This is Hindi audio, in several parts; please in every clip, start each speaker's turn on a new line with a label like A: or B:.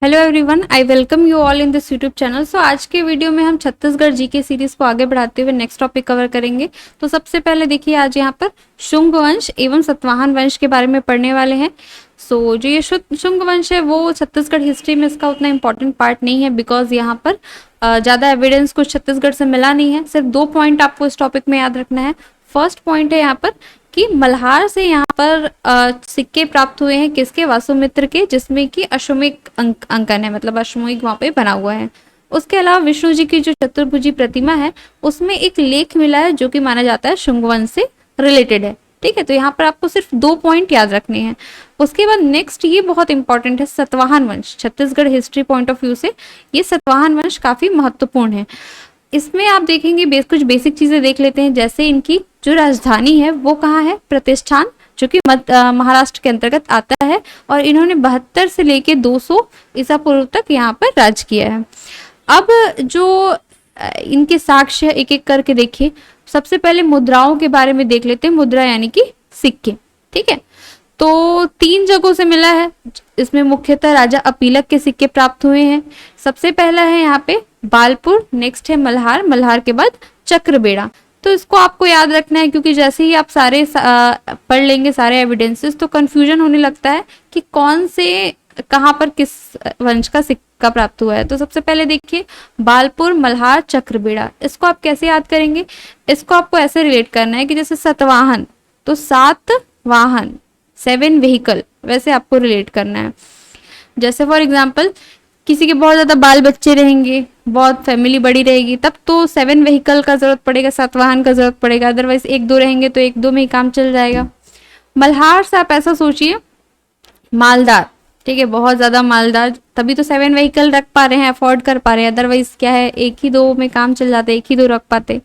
A: Hello everyone, I welcome you all in this YouTube channel. So आज के वीडियो में हम छत्तीसगढ़ जीके सीरीज को आगे बढ़ाते हुए नेक्स्ट टॉपिक कवर करेंगे। तो सबसे पहले देखिए, आज यहाँ पर शुंग वंश एवं सतवाहन वंश के बारे में पढ़ने वाले हैं। सो जो ये शुंग वंश है वो छत्तीसगढ़ हिस्ट्री में इसका उतना इंपॉर्टेंट पार्ट नहीं है, बिकॉज यहाँ पर ज़्यादा एविडेंस कुछ छत्तीसगढ़ से मिला नहीं है। सिर्फ 2 पॉइंट आपको इस टॉपिक में याद रखना है। फर्स्ट पॉइंट है यहाँ पर कि मल्हार से यहाँ पर सिक्के प्राप्त हुए हैं, किसके? वासुमित्र के, जिसमें कि अश्वमेध अंकन है, मतलब अश्वमेध वहां पे बना हुआ है। उसके अलावा विष्णु जी की जो चतुर्भुजी प्रतिमा है उसमें एक लेख मिला है जो कि माना जाता है शुंग वंश से रिलेटेड है। ठीक है, तो यहाँ पर आपको सिर्फ 2 पॉइंट याद रखने हैं। उसके बाद नेक्स्ट ये बहुत इंपॉर्टेंट है, सतवाहन वंश। Chhattisgarh history point of view से ये सतवाहन वंश काफी महत्वपूर्ण है। इसमें आप देखेंगे कुछ बेसिक चीजें देख लेते हैं, जैसे इनकी जो राजधानी है वो कहाँ है? प्रतिष्ठान, जो कि महाराष्ट्र के अंतर्गत आता है, और इन्होंने 72 से लेके 200 ईसा पूर्व तक यहाँ पर राज किया है। अब जो इनके साक्ष्य एक एक करके देखिए। सबसे पहले मुद्राओं के बारे में देख लेते हैं। मुद्रा यानी कि सिक्के। ठीक है, तो 3 जगहों से मिला है। इसमें मुख्यतः राजा अपीलक के सिक्के प्राप्त हुए हैं। सबसे पहला है यहाँ पे बालपुर, नेक्स्ट है मल्हार, मल्हार के बाद चक्रबेड़ा। तो इसको आपको याद रखना है, क्योंकि जैसे ही आप सारे पढ़ लेंगे सारे एविडेंसेस, तो कंफ्यूजन होने लगता है कि कौन से कहाँ पर किस वंश का सिक्का प्राप्त हुआ है। तो सबसे पहले देखिए, बालपुर, मल्हार, चक्रबेड़ा। इसको आप कैसे याद करेंगे? इसको आपको ऐसे रिलेट करना है कि जैसे सतवाहन तो 7 वाहन, 7 व्हीकल, वैसे आपको रिलेट करना है। जैसे फॉर एग्जाम्पल किसी के बहुत ज्यादा बाल बच्चे रहेंगे, बहुत फैमिली बड़ी रहेगी, तब तो 7 व्हीकल का जरूरत पड़ेगा, 7 वाहन का जरूरत पड़ेगा। अदरवाइज 1-2 रहेंगे तो 1-2 में ही काम चल जाएगा। मल्हार से आप ऐसा सोचिए, मालदार। ठीक है, बहुत ज्यादा मालदार, तभी तो 7 व्हीकल रख पा रहे हैं, अफोर्ड कर पा रहे हैं। अदरवाइज क्या है, 1 ही 2 में काम चल जाता है, 1 ही 2 रख पाते।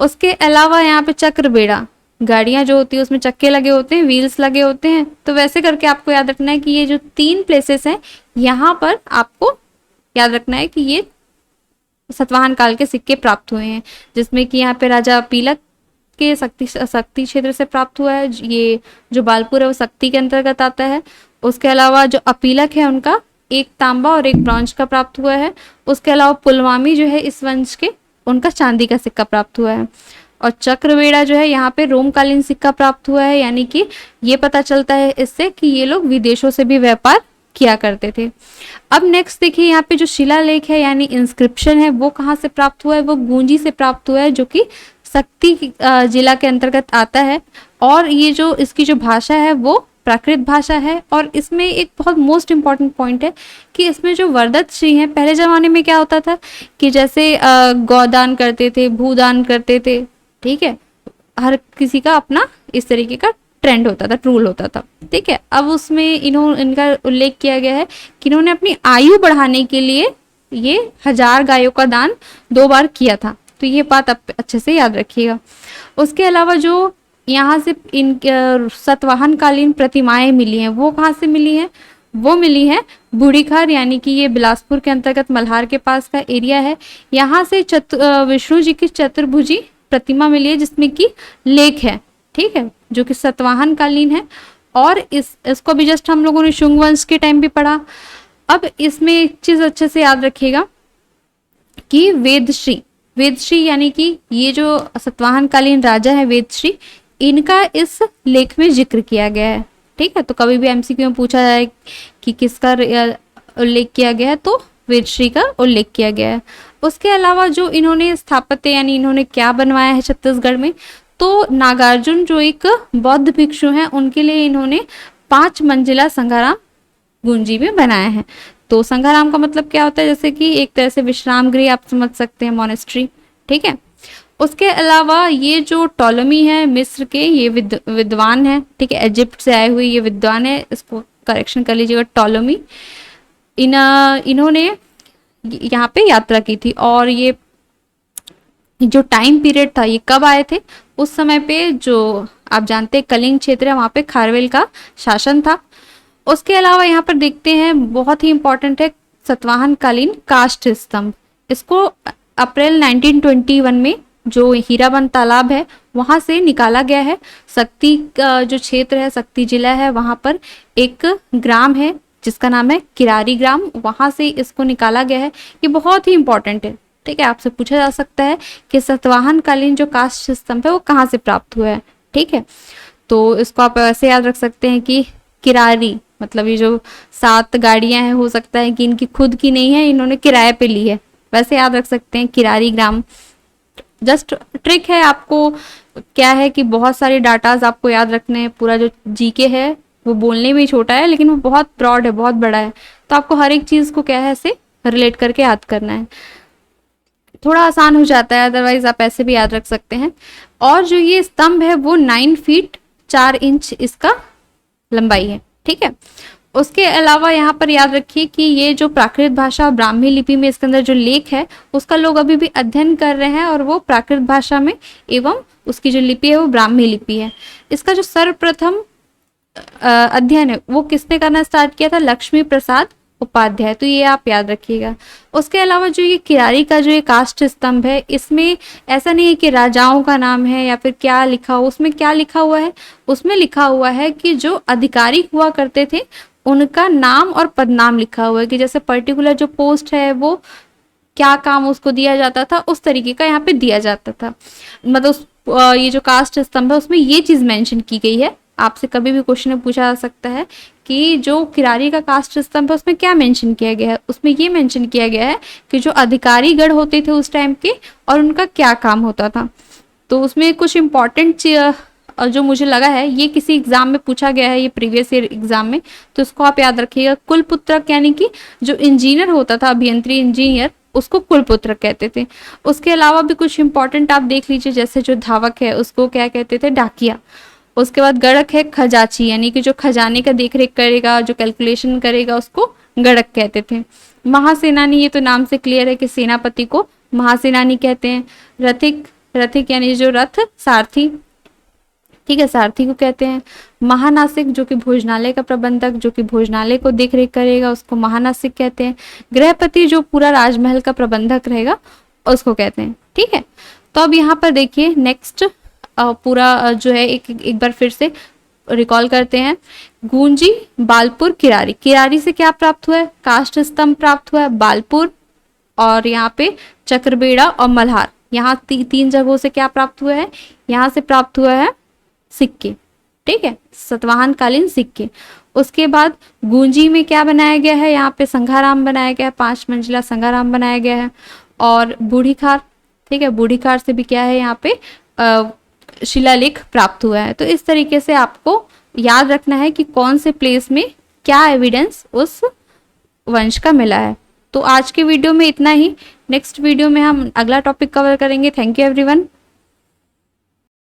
A: उसके अलावा यहाँ पे चक्रबेड़ा, गाड़ियां जो होती है उसमें चक्के लगे होते हैं, व्हील्स लगे होते हैं। तो वैसे करके आपको याद रखना है कि ये जो 3 प्लेसेस हैं यहाँ पर आपको याद रखना है कि ये सतवाहन काल के सिक्के प्राप्त हुए हैं, जिसमें कि यहाँ पे राजा अपीलक के शक्ति क्षेत्र से प्राप्त हुआ है। ये जो बालपुर है वो शक्ति के अंतर्गत आता है। उसके अलावा जो अपीलक है उनका एक तांबा और एक ब्रॉन्ज का प्राप्त हुआ है। उसके अलावा पुलवामी जो है इस वंश के, उनका चांदी का सिक्का प्राप्त हुआ है। और चक्रबेड़ा जो है यहाँ पे रोमकालीन सिक्का प्राप्त हुआ है, यानी कि ये पता चलता है इससे कि ये लोग विदेशों से भी व्यापार किया करते थे। अब नेक्स्ट देखिए, यहाँ पे जो शिलालेख है यानी इंस्क्रिप्शन है वो कहाँ से प्राप्त हुआ है? वो गूंजी से प्राप्त हुआ है, जो कि शक्ति जिला के अंतर्गत आता है। और ये जो इसकी जो भाषा है वो प्राकृत भाषा है। और इसमें एक बहुत मोस्ट इंपॉर्टेंट पॉइंट है कि इसमें जो वरदत्त श्री हैं, पहले जमाने में क्या होता था कि जैसे गौदान करते थे, भूदान करते थे। ठीक है, हर किसी का अपना इस तरीके का ट्रेंड होता था, रूल होता था। ठीक है, अब उसमें इनका उल्लेख किया गया है कि इन्होंने अपनी आयु बढ़ाने के लिए ये 1000 गायों का दान 2 बार किया था। तो ये बात आप अच्छे से याद रखिएगा। उसके अलावा जो यहाँ से इन सतवाहन कालीन प्रतिमाएं मिली हैं वो कहाँ से मिली हैं? वो मिली है बूढ़ीखार, यानी कि ये बिलासपुर के अंतर्गत मल्हार के पास का एरिया है। यहाँ से विष्णु जी की चतुर्भुजी प्रतिमा मिली है, जिसमें कि लेख है। ठीक है, जो कि सतवाहन कालीन है। और इसको भी जस्ट हम लोगों ने शुंग वंश के टाइम भी पढ़ा। अब इसमें एक चीज अच्छे से याद रखिएगा कि वेदश्री यानी कि ये जो सतवाहन कालीन राजा है वेदश्री, इनका इस लेख में जिक्र किया गया है। ठीक है, तो कभी भी एमसीक्यू में पूछा जाए कि किसका उल्लेख किया गया है, तो वेदश्री का उल्लेख किया गया है। उसके अलावा जो इन्होंने स्थापत्य यानी इन्होंने क्या बनवाया है छत्तीसगढ़ में, तो नागार्जुन जो एक बौद्ध भिक्षु हैं उनके लिए इन्होंने 5 मंजिला संघाराम गुंजी में बनाया है। तो संघाराम का मतलब क्या होता है? जैसे कि एक तरह से विश्राम गृह आप समझ सकते हैं, मोनेस्ट्री। ठीक है, उसके अलावा ये जो टॉलमी है मिस्र के, ये विद्वान है। ठीक है, इजिप्ट से आए हुए ये विद्वान है, इसको करेक्शन कर लीजिएगा, टॉलमी। इन्होंने यहाँ पे यात्रा की थी। और ये जो टाइम पीरियड था, ये कब आए थे? उस समय पे जो आप जानते हैं कलिंग क्षेत्र है, वहां पे खारवेल का शासन था। उसके अलावा यहाँ पर देखते हैं, बहुत ही इंपॉर्टेंट है, सतवाहन कालीन काष्ठ स्तंभ। इसको अप्रैल 1921 में जो हीराबंद तालाब है वहां से निकाला गया है। शक्ति जो क्षेत्र है, शक्ति जिला है, वहां पर एक ग्राम है जिसका नाम है किरारी ग्राम, वहां से इसको निकाला गया है। ये बहुत ही इंपॉर्टेंट है, ठीक है। आपसे पूछा जा सकता है कि सातवाहन कालीन जो कास्ट सिस्टम है वो कहाँ से प्राप्त हुआ है, ठीक है। तो इसको आप ऐसे याद रख सकते हैं कि किरारी मतलब ये जो 7 गाड़ियां हैं, हो सकता है कि इनकी खुद की नहीं है, इन्होंने किराए पे ली है, वैसे याद रख सकते हैं किरारी ग्राम। जस्ट ट्रिक है आपको, क्या है कि बहुत सारे डाटाज आपको याद रखने हैं। पूरा जो जीके है वो बोलने में ही छोटा है, लेकिन वो बहुत ब्रॉड है, बहुत बड़ा है। तो आपको हर एक चीज को क्या है ऐसे रिलेट करके याद करना है, थोड़ा आसान हो जाता है। अदरवाइज आप ऐसे भी याद रख सकते हैं। और जो ये स्तंभ है वो 9 फीट 4 इंच इसका लंबाई है, ठीक है। उसके अलावा यहाँ पर याद रखिए कि ये जो प्राकृत भाषा और ब्राह्मी लिपि में इसके अंदर जो लेख है उसका लोग अभी भी अध्ययन कर रहे हैं, और वो प्राकृत भाषा में एवं उसकी जो लिपि है वो ब्राह्मी लिपि है। इसका जो सर्वप्रथम अध्ययन है वो किसने करना स्टार्ट किया था? लक्ष्मी प्रसाद उपाध्याय। तो ये आप याद रखिएगा। उसके अलावा जो ये किरारी का जो ये काष्ठ स्तंभ है, इसमें ऐसा नहीं है कि राजाओं का नाम है या फिर क्या लिखा हो। उसमें क्या लिखा हुआ है? उसमें लिखा हुआ है कि जो अधिकारी हुआ करते थे उनका नाम और पदनाम लिखा हुआ है, कि जैसे पर्टिकुलर जो पोस्ट है वो क्या काम उसको दिया जाता था, उस तरीके का यहाँ पे दिया जाता था। मतलब ये जो कास्ट स्तंभ है उसमें ये चीज मेंशन की गई है। आपसे कभी भी क्वेश्चन में पूछा जा सकता है कि जो किरारी का कास्ट स्तंभ है उसमें क्या मेंशन किया गया है। उसमें ये मेंशन किया गया है कि जो अधिकारी गण होते थे उस टाइम के और उनका क्या काम होता था। तो उसमें कुछ इंपॉर्टेंट जो मुझे लगा है, ये किसी एग्जाम में पूछा गया है, ये प्रीवियस ईयर एग्जाम में, तो इसको आप याद रखिएगा। कुलपुत्रक यानी कि जो इंजीनियर होता था, अभियंत्री इंजीनियर, उसको कुलपुत्रक कहते थे। उसके अलावा भी कुछ इंपॉर्टेंट आप देख लीजिए, जैसे जो धावक है उसको क्या कहते थे? डाकिया। उसके बाद गणक है खजाची, यानी कि जो खजाने का देखरेख करेगा, जो कैलकुलेशन करेगा, उसको गणक कहते थे। महासेनानी, ये तो नाम से क्लियर है कि सेनापति को महासेनानी कहते हैं। रथिक, रथिक यानी जो रथ सारथी, ठीक है, सारथी को कहते हैं। महानासिक, जो कि भोजनालय का प्रबंधक, जो कि भोजनालय को देखरेख करेगा, उसको महानासिक कहते हैं। गृहपति, जो पूरा राजमहल का प्रबंधक रहेगा, उसको कहते हैं, ठीक है। तो अब यहाँ पर देखिए नेक्स्ट पूरा जो है एक बार फिर से रिकॉल करते हैं। गूंजी, बालपुर, किरारी। किरारी से क्या प्राप्त हुआ है? काष्ठ स्तंभ प्राप्त हुआ है। बालपुर और यहाँ पे चक्रबेड़ा और मल्हार, यहाँ 3 जगहों से क्या प्राप्त हुआ है? यहाँ से प्राप्त हुआ है सिक्के, ठीक है, सातवाहन कालीन सिक्के। उसके बाद गूंजी में क्या बनाया गया है? यहाँ पे संघाराम बनाया गया है, 5 मंजिला संघाराम बनाया गया है। और बूढ़ी खार, ठीक है, बूढ़ी खार से भी क्या है यहाँ पे शिलालेख प्राप्त हुआ है। तो इस तरीके से आपको याद रखना है कि कौन से प्लेस में क्या एविडेंस उस वंश का मिला है। तो आज के वीडियो में इतना ही। नेक्स्ट वीडियो में हम अगला टॉपिक कवर करेंगे। Thank you everyone.